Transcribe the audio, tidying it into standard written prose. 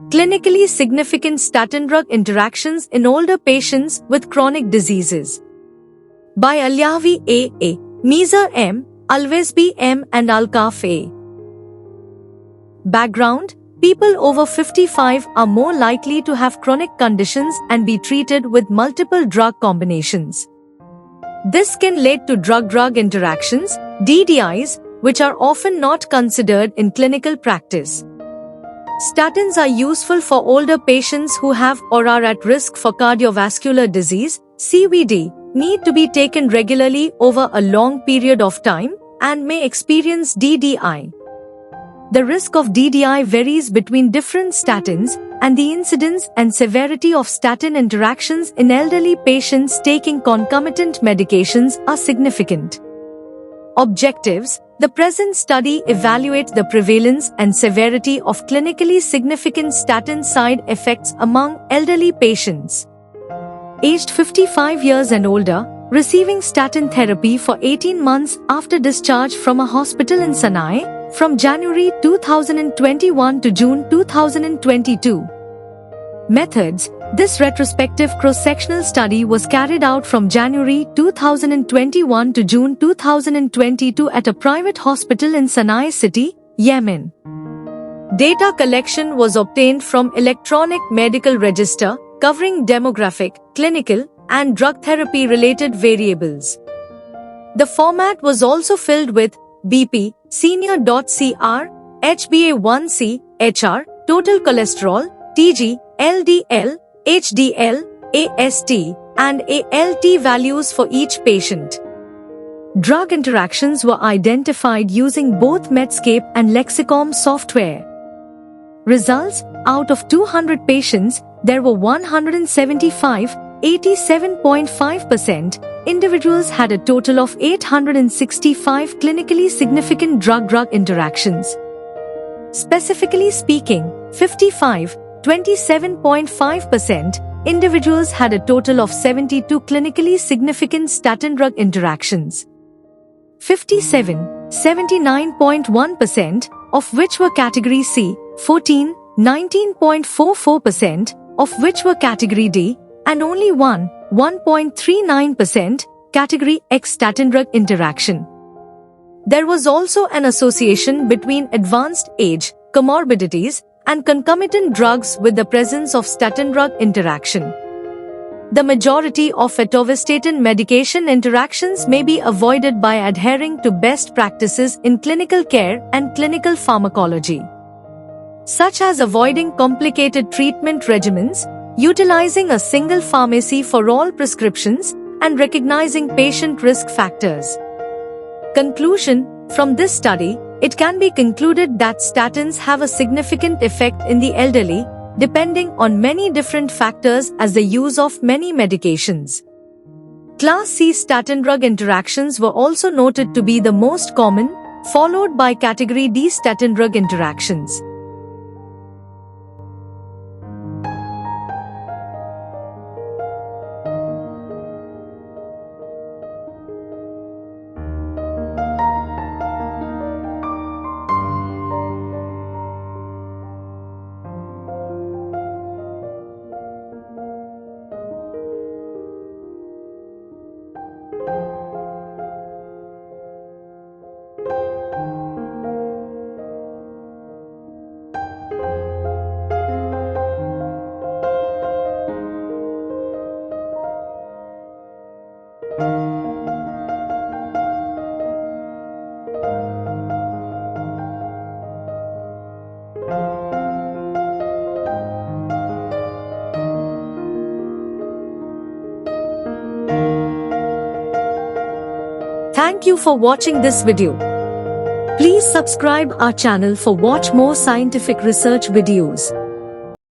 Clinically significant statin drug interactions in older patients with chronic diseases. By Alyavi A. Meezer M., Alves B. M. and Alkaf A. Background: people over 55 are more likely to have chronic conditions and be treated with multiple drug combinations. This can lead to drug-drug interactions, DDIs, which are often not considered in clinical practice. Statins are useful for older patients who have or are at risk for cardiovascular disease, CVD, need to be taken regularly over a long period of time, and may experience DDI. The risk of DDI varies between different statins, and the incidence and severity of statin interactions in elderly patients taking concomitant medications are significant. Objectives: the present study evaluates the prevalence and severity of clinically significant statin side effects among elderly patients aged 55 years and older, receiving statin therapy for 18 months after discharge from a hospital in Sana'i, from January 2021 to June 2022. Methods: this retrospective cross-sectional study was carried out from January 2021 to June 2022 at a private hospital in Sana'i City, Yemen. Data collection was obtained from Electronic Medical Register, covering demographic, clinical, and drug therapy-related variables. The format was also filled with BP, senior.cr, HbA1c, HR, total cholesterol, TG, LDL, HDL, AST, and ALT values for each patient. Drug interactions were identified using both Medscape and Lexicom software. Results: out of 200 patients, there were 175, 87.5%, individuals had a total of 865 clinically significant drug-drug interactions. Specifically speaking, 55, 27.5%, individuals had a total of 72 clinically significant statin drug interactions. 57, 79.1%, of which were category C, 14, 19.44%, of which were category D, and only 1.39%, category X statin drug interaction. There was also an association between advanced age, comorbidities, and concomitant drugs with the presence of statin drug interaction. The majority of atorvastatin medication interactions may be avoided by adhering to best practices in clinical care and clinical pharmacology, such as avoiding complicated treatment regimens, utilizing a single pharmacy for all prescriptions, and recognizing patient risk factors. Conclusion: from this study, it can be concluded that statins have a significant effect in the elderly, depending on many different factors as the use of many medications. Class C statin drug interactions were also noted to be the most common, followed by category D statin drug interactions. Thank you for watching this video. Please subscribe our channel for watch more scientific research videos.